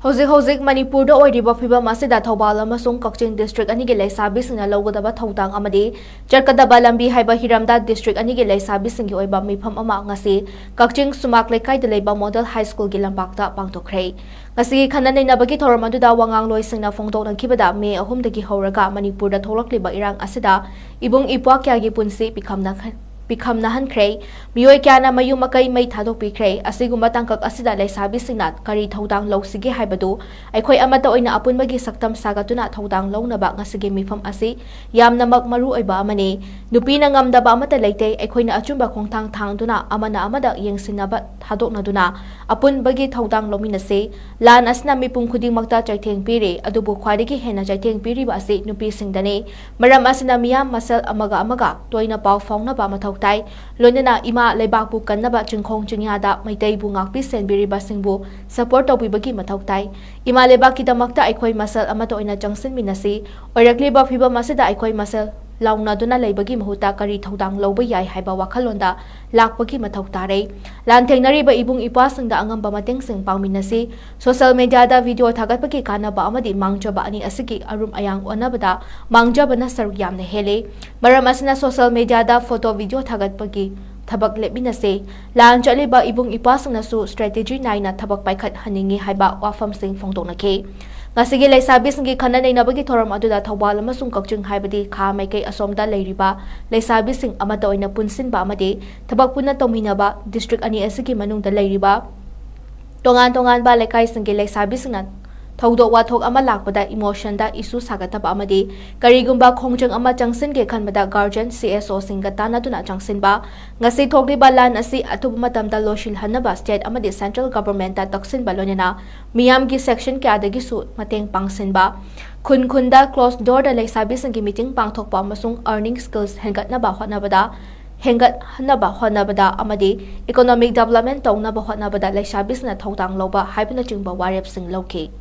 Hojik Manipur da oiriba phibam asida Thoubal ꯑꯃꯁꯨꯡ Kakching district anigi ꯂꯩꯁꯥꯕꯤꯁꯤꯡꯅ ꯂꯧꯒꯗꯕ ꯊꯧꯗꯥꯡ ꯑꯃꯗꯤ ꯆꯠꯀꯗꯕ ꯂꯝꯕꯤ ꯍꯥꯏꯕ ꯍꯤꯔꯝꯗ district anigi ꯂꯩꯁꯥꯕꯤꯁꯤꯡꯒꯤ ꯑꯣꯏꯕ ꯃꯤꯐꯝ ꯑꯃ ꯉꯁꯤ ꯀꯛꯆꯤꯡ ꯁꯨꯃꯥꯛ ꯂꯩꯀꯥꯏꯗ ꯂꯩꯕ ꯃꯣꯗꯦꯜ ꯍꯥꯏ ꯁ꯭ꯀꯨꯜꯒꯤ ꯂꯝꯄꯥꯛꯇ ꯄꯥꯡꯊꯣꯛꯈ꯭ꯔꯦ꯫ ꯉꯁꯤ ꯈꯟꯅ ꯅꯩꯅꯕꯒꯤ ꯊꯧꯔꯝ ꯑꯗꯨꯗ ꯋꯥꯉꯥꯡꯂꯣꯏꯁꯤꯡꯅ ꯐꯣꯡꯗꯣꯛꯅꯈꯤꯕꯗ ꯃꯦ 3ꯗꯒꯤ ꯍꯧꯔꯒ ꯃꯅꯤꯄꯨꯔꯗ ꯊꯣꯛꯂꯛꯂꯤꯕ ꯏꯔꯥꯡ ꯑꯁꯤꯗ ꯏꯕꯨꯡ ꯏꯄ꯭ꯋꯥ ꯀꯌꯥꯒꯤ ꯄꯨꯟꯁꯤ ꯄꯤꯈꯝꯅꯍꯟꯈ꯭ꯔꯦ, ꯃꯤꯑꯣꯏ ꯀꯌꯥꯅ ꯃꯌꯨꯝ ꯃꯀꯩ ꯃꯩ ꯊꯥꯗꯣꯛꯄꯤꯈ꯭ꯔꯦ꯫ ꯑꯁꯤꯒꯨꯝꯕ ꯇꯥꯡꯀꯛ ꯑꯁꯤꯗ ꯂꯩꯁꯥꯕꯤꯁꯤꯡꯅ ꯀꯔꯤ ꯊꯧꯗꯥꯡ ꯂꯧꯁꯤꯒꯦ ꯍꯥꯏꯕꯗꯨ ꯑꯩꯈꯣꯏ ꯑꯃꯠꯇ ꯑꯣꯏꯅ ꯑꯄꯨꯟꯕꯒꯤ ꯁꯛꯇꯝ ꯁꯥꯒꯠꯇꯨꯅ ꯊꯧꯗꯥꯡ ꯂꯧꯅꯕ ꯉꯁꯤꯒꯤ ꯃꯤꯐꯝ ꯑꯁꯤ ꯌꯥꯝꯅꯃꯛ ꯃꯔꯨꯑꯣꯏꯕ ꯑꯃꯅꯤ꯫ ꯅꯨꯄꯤꯅ ꯉꯝꯗꯕ ꯑꯃꯠꯇ ꯂꯩꯇꯦ꯫ ꯑꯩꯈꯣꯏꯅ ꯑꯆꯨꯝꯕ ꯈꯣꯡꯊꯥꯡ ꯊꯥꯡꯗꯨꯅ ꯑꯃꯅ ꯑꯃꯗ ꯌꯦꯡꯁꯤꯟꯅꯕ ꯊꯥꯗꯣꯛꯅꯗꯨꯅ ꯑꯄꯨꯟꯕꯒꯤ ꯊꯧꯗꯥꯡ ꯂꯧꯃꯤꯟꯅꯁꯤ꯫ ꯂꯥꯟ ꯑꯁꯤꯅ ꯃꯤꯄꯨꯝ ꯈꯨꯗꯤꯡꯃꯛꯇ ꯆꯩꯊꯦꯡ ꯄꯤꯔꯤ, ꯑꯗꯨꯕꯨ ꯈ꯭ꯋꯥꯏꯗꯒꯤ ꯍꯦꯟꯅ ꯆꯩꯊꯦꯡ ꯄꯤꯔꯤꯕ ꯑꯁꯤ ꯅꯨꯄꯤꯁꯤꯡꯗꯅꯤ꯫ ꯃꯔꯝ ꯑꯁꯤꯅ ꯃꯤꯌꯥꯝ ꯃꯁꯦꯜ ꯑꯃꯒ ꯑꯃꯒ ꯇꯣꯏꯅ ꯄꯥꯎ ꯐꯥꯎꯅꯕ ꯃꯊꯧ ꯇꯥꯏ꯫ ꯂꯣꯏꯅꯅ ꯏꯃꯥ ꯂꯩꯕꯥꯛꯄꯨ ꯀꯟꯅꯕ ꯆꯤꯡꯈꯣꯡ ꯆꯤꯡꯌꯥꯗ ꯃꯩꯇꯩꯕꯨ ꯉꯥꯛꯄꯤ ꯁꯦꯟꯕꯤꯔꯤꯕꯁꯤꯡꯕꯨ ꯁꯄꯣꯔꯠ ꯇꯧꯕꯤꯕꯒꯤ ꯃꯊꯧ ꯇꯥꯏ꯫ ꯏꯃꯥ ꯂꯩꯕꯥꯛꯀꯤꯗꯃꯛꯇ ꯑꯩꯈꯣꯏ ꯃꯁꯦꯜ ꯑꯃꯠꯇ ꯑꯣꯏꯅ ꯆꯪꯁꯤꯟꯃꯤꯟꯅꯁꯤ꯫ ꯑꯣꯏꯔꯛꯂꯤꯕ ꯐꯤꯚꯝ ꯑꯁꯤꯗ ꯑꯩꯈꯣꯏ ꯃꯁꯦꯜ ꯂꯥꯎꯅꯗꯨꯅ ꯂꯩꯕꯒꯤ ꯃꯍꯨꯠꯇ ꯀꯔꯤ ꯊꯧꯗꯥꯡ ꯂꯧꯕ ꯌꯥꯏ ꯍꯥꯏꯕ ꯋꯥꯈꯜꯂꯣꯟꯗ ꯂꯥꯛꯄꯒꯤ ꯃꯊꯧ ꯇꯥꯔꯦ꯫ ꯂꯥꯟꯊꯦꯡꯅꯔꯤꯕ ꯏꯕꯨꯡ ꯏꯄ꯭ꯋꯥꯁꯤꯡꯗ ꯑꯉꯝꯕ ꯃꯇꯦꯡꯁꯤꯡ ꯄꯥꯡꯃꯤꯟꯅꯁꯤ꯫ ꯁꯣꯁꯤꯌꯦꯜ ꯃꯤꯗꯤꯌꯥꯗ ꯚꯤꯗꯤꯑꯣ ꯊꯥꯒꯠꯄꯒꯤ ꯀꯥꯟꯅꯕ ꯑꯃꯗꯤ ꯃꯥꯡꯖꯕ ꯑꯅꯤ ꯑꯁꯤꯒꯤ ꯑꯔꯨꯝ ꯑꯌꯥꯡ ꯑꯣꯟꯅꯕꯗ ꯃꯥꯡꯖꯕꯅ ꯁꯔꯨꯛ ꯌꯥꯝꯅ ꯍꯦꯜꯂꯤ꯫ ꯃꯔꯝ ꯑꯁꯤꯅ ꯁꯣꯁꯤꯌꯦꯜ ꯃꯤꯗꯤꯌꯥꯗ ꯐꯣꯇꯣ ꯚꯤꯗꯤꯑꯣ ꯊꯥꯒꯠꯄꯒꯤ ꯊꯕꯛ ꯂꯦꯞꯃꯤꯟꯅꯁꯤ꯫ ꯂꯥꯟ ꯆꯠꯂꯤꯕ ꯏꯕꯨꯡ ꯏꯄ꯭ꯋꯥꯁꯤꯡꯅꯁꯨ ꯁ꯭ꯇꯔꯦꯇꯦꯖꯤ ꯅꯥꯏꯅ ꯊꯕꯛ ꯄꯥꯏꯈꯠꯍꯟꯅꯤꯡꯉꯤ ꯍꯥꯏꯕ ꯋꯥꯐꯝꯁꯤꯡ ꯐꯣꯡꯗꯣꯛꯅꯈꯤ꯫ ꯉꯁꯤꯒꯤ ꯂꯩꯁꯥꯕꯤꯁꯤꯡꯒꯤ ꯈꯟꯅ ꯅꯩꯅꯕꯒꯤ ꯊꯧꯔꯝ ꯑꯗꯨꯗ ꯊꯧꯕꯥꯜ ꯑꯃꯁꯨꯡ ꯀꯛꯆꯤꯡ ꯍꯥꯏꯕꯗꯤ ꯈꯥ ꯃꯥꯏꯀꯩ ꯑꯁꯣꯝꯗ ꯂꯩꯔꯤꯕ ꯂꯩꯁꯥꯕꯤꯁꯤꯡ ꯑꯃꯠꯇ ꯑꯣꯏꯅ ꯄꯨꯟꯁꯤꯟꯕ ꯑꯃꯗꯤ ꯊꯕꯛ ꯄꯨꯟꯅ ꯇꯧꯃꯤꯟꯅꯕ, ꯗꯤꯁꯇ꯭ꯔꯤꯛ ꯑꯅꯤ ꯑꯁꯤꯒꯤ ꯃꯅꯨꯡꯗ ꯂꯩꯔꯤꯕ ꯇꯣꯉꯥꯟ ꯇꯣꯉꯥꯟꯕ ꯂꯩꯀꯥꯏꯁꯤꯡꯒꯤ ꯂꯩꯁꯥꯕꯤꯁꯤꯡꯅ ꯊꯧꯗꯣꯛ ꯋꯥꯊꯣꯛ ꯑꯃ ꯂꯥꯛꯄꯗ ꯏꯃꯣꯁꯟꯗ ꯏꯁꯨ ꯁꯥꯒꯠꯇꯕ ꯑꯃꯗꯤ ꯀꯔꯤꯒꯨꯝꯕ ꯈꯣꯡꯖꯪ ꯑꯃ ꯆꯪꯁꯤꯟꯒꯦ ꯈꯟꯕꯗ ꯒꯥꯔꯖꯤꯌꯟ CSOꯁꯤꯡꯒ ꯇꯥꯟꯅꯗꯨꯅ ꯆꯪꯁꯤꯟꯕ꯫ ꯉꯁꯤ ꯊꯣꯛꯂꯤꯕ ꯂꯥꯟ ꯑꯁꯤ ꯑꯊꯨꯕ ꯃꯇꯝꯗ ꯂꯣꯏꯁꯤꯜꯍꯟꯅꯕ ꯁ꯭ꯇꯦꯠ ꯑꯃꯗꯤ ꯁꯦꯟꯇ꯭ꯔꯦꯜ ꯒꯚꯔꯟꯃꯦꯟꯠꯇ ꯇꯛꯁꯤꯟꯕ ꯂꯣꯏꯅꯅ ꯃꯤꯌꯥꯝꯒꯤ ꯁꯦꯛꯁꯟ ꯀꯌꯥꯗꯒꯤꯁꯨ ꯃꯇꯦꯡ ꯄꯥꯡꯁꯤꯟꯕ꯫ ꯈꯨꯟ ꯈꯨꯟꯗ ꯀ꯭ꯂꯣꯖ ꯗꯣꯔꯗ ꯂꯩꯁꯥꯕꯤꯁꯤꯡꯒꯤ ꯃꯤꯇꯤꯡ ꯄꯥꯡꯊꯣꯛꯄ ꯑꯃꯁꯨꯡ ꯑꯔꯅꯤꯡ ꯁ꯭ꯀꯤꯜꯁ ꯍꯦꯟꯒꯠꯍꯟꯅꯕ ꯍꯣꯠꯅꯕꯗ ꯑꯃꯗꯤ ꯏꯀꯣꯅꯣꯃꯤꯛ ꯗꯦꯚꯂꯞꯃꯦꯟꯠ ꯇꯧꯅꯕ ꯍꯣꯠꯅꯕꯗ ꯂꯩꯁꯥꯕꯤꯁꯤꯡꯅ ꯊꯧꯗꯥꯡ ꯂꯧꯕ ꯍꯥꯏꯕꯅꯆꯤꯡꯕ ꯋꯥꯔꯦꯞꯁꯤꯡ ꯂꯧꯈꯤ꯫